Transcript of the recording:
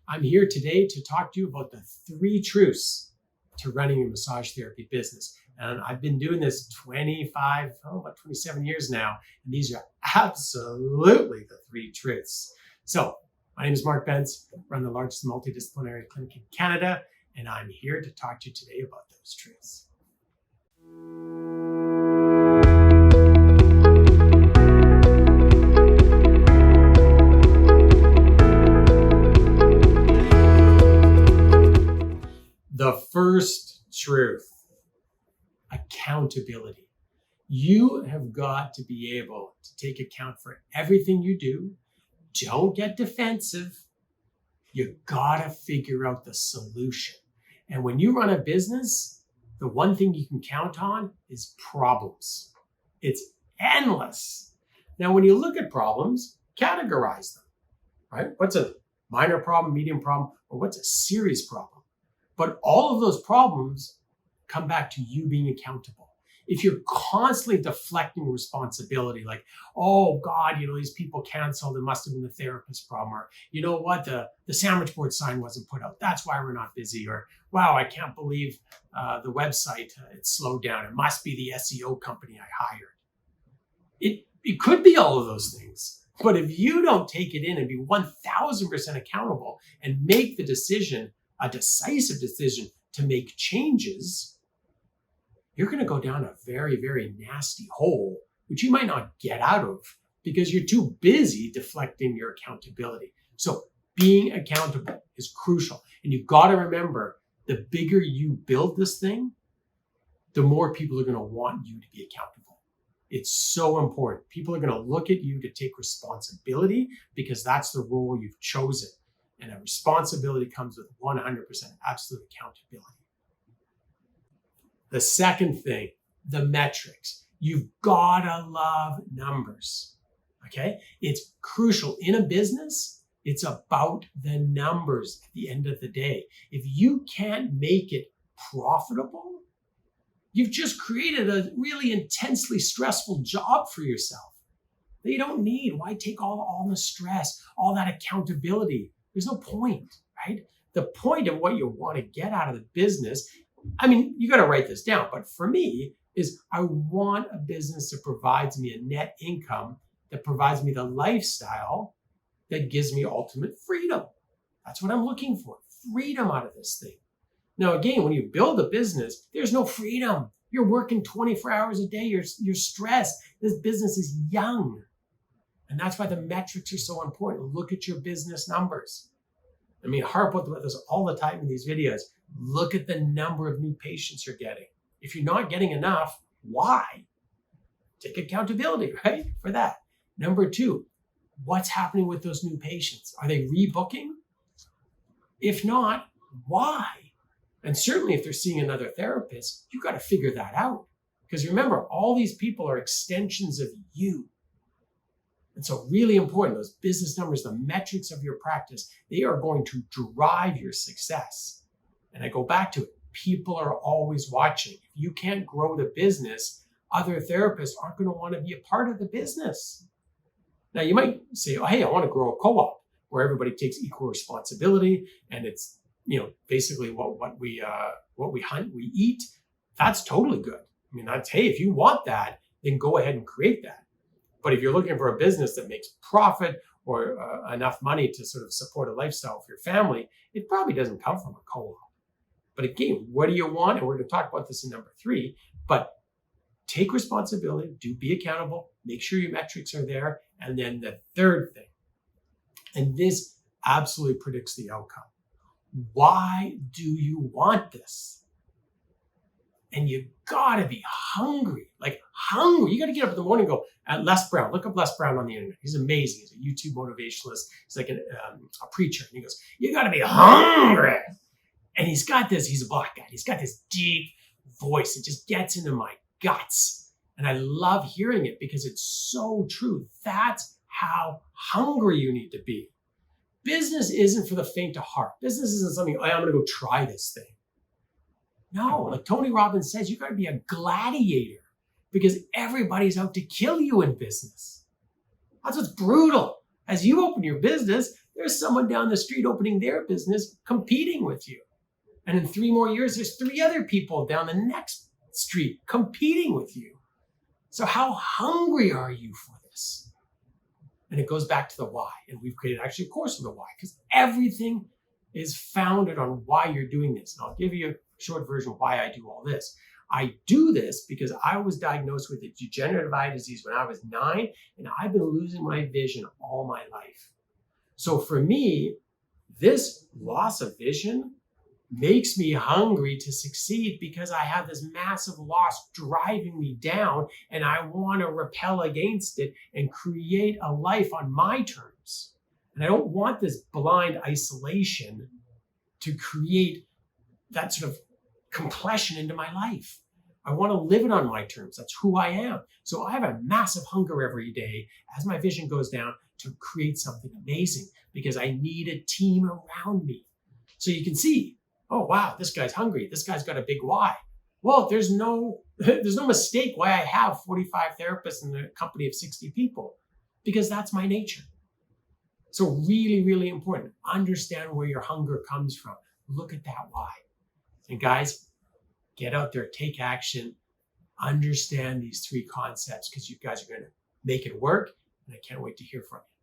I'm here today to talk to you about the 3 truths to running a massage therapy business. And I've been doing this about 27 years now. And these are absolutely the 3 truths. So my name is Mark Benz, run the largest multidisciplinary clinic in Canada, and I'm here to talk to you today about those truths. The first truth, accountability. You have got to be able to take account for everything you do. Don't get defensive. You gotta figure out the solution. And when you run a business, the one thing you can count on is problems. It's endless. Now, when you look at problems, categorize them, right? What's a minor problem, medium problem, or what's a serious problem? But all of those problems come back to you being accountable. If you're constantly deflecting responsibility, like, oh God, these people canceled, it must have been the therapist's problem, or you know what, the sandwich board sign wasn't put out, that's why we're not busy, or wow, I can't believe the website, it slowed down, it must be the SEO company I hired. It could be all of those things, but if you don't take it in and be 1000% accountable and make the decision, a decisive decision to make changes, you're going to go down a very, very nasty hole, which you might not get out of because you're too busy deflecting your accountability. So being accountable is crucial. And you've got to remember, the bigger you build this thing, the more people are going to want you to be accountable. It's so important. People are going to look at you to take responsibility because that's the role you've chosen. And a responsibility comes with 100% absolute accountability. The second thing, the metrics. You've got to love numbers, okay? It's crucial. In a business, it's about the numbers at the end of the day. If you can't make it profitable, you've just created a really intensely stressful job for yourself that you don't need. Why take all the stress, all that accountability? There's no point, right? The point of what you want to get out of the business, you got to write this down, but for me is I want a business that provides me a net income, that provides me the lifestyle that gives me ultimate freedom. That's what I'm looking for, freedom out of this thing. Now, again, when you build a business, there's no freedom. You're working 24 hours a day. You're stressed. This business is young. And that's why the metrics are so important. Look at your business numbers. Harp about this all the time in these videos. Look at the number of new patients you're getting. If you're not getting enough, why? Take accountability, right, for that. Number 2, what's happening with those new patients? Are they rebooking? If not, why? And certainly if they're seeing another therapist, you got to figure that out. Because remember, all these people are extensions of you. And so really important, those business numbers, the metrics of your practice, they are going to drive your success. And I go back to it. People are always watching. If you can't grow the business, other therapists aren't going to want to be a part of the business. Now you might say, oh, hey, I want to grow a co-op where everybody takes equal responsibility and it's, basically what we hunt, we eat. That's totally good. That's, hey, if you want that, then go ahead and create that. But if you're looking for a business that makes profit or enough money to sort of support a lifestyle for your family, it probably doesn't come from a co-op. But again, what do you want? And we're going to talk about this in number 3. But take responsibility, be accountable, make sure your metrics are there. And then the third thing, and this absolutely predicts the outcome. Why do you want this? And you gotta be hungry, You gotta get up in the morning and go, Les Brown, look up Les Brown on the internet. He's amazing. He's a YouTube motivationalist. He's like a preacher. And he goes, you gotta be hungry. And he's a black guy. He's got this deep voice. It just gets into my guts. And I love hearing it because it's so true. That's how hungry you need to be. Business isn't for the faint of heart. Business isn't something, I'm gonna go try this thing. No, like Tony Robbins says, you got to be a gladiator because everybody's out to kill you in business. That's what's brutal. As you open your business, there's someone down the street opening their business competing with you. And in 3 more years, there's 3 other people down the next street competing with you. So how hungry are you for this? And it goes back to the why. And we've created actually a course on the why, because everything is founded on why you're doing this. And I'll give you a short version of why I do all this. I do this because I was diagnosed with a degenerative eye disease when I was 9, and I've been losing my vision all my life. So for me, this loss of vision makes me hungry to succeed because I have this massive loss driving me down, and I want to repel against it and create a life on my terms. And I don't want this blind isolation to create that sort of compression into my life. I want to live it on my terms. That's who I am. So I have a massive hunger every day as my vision goes down to create something amazing, because I need a team around me. So you can see, oh, wow, this guy's hungry. This guy's got a big why. Well, there's no mistake why I have 45 therapists in a company of 60 people, because that's my nature. So really, really important. Understand where your hunger comes from. Look at that why. And guys, get out there, take action, understand these 3 concepts, because you guys are going to make it work. And I can't wait to hear from you.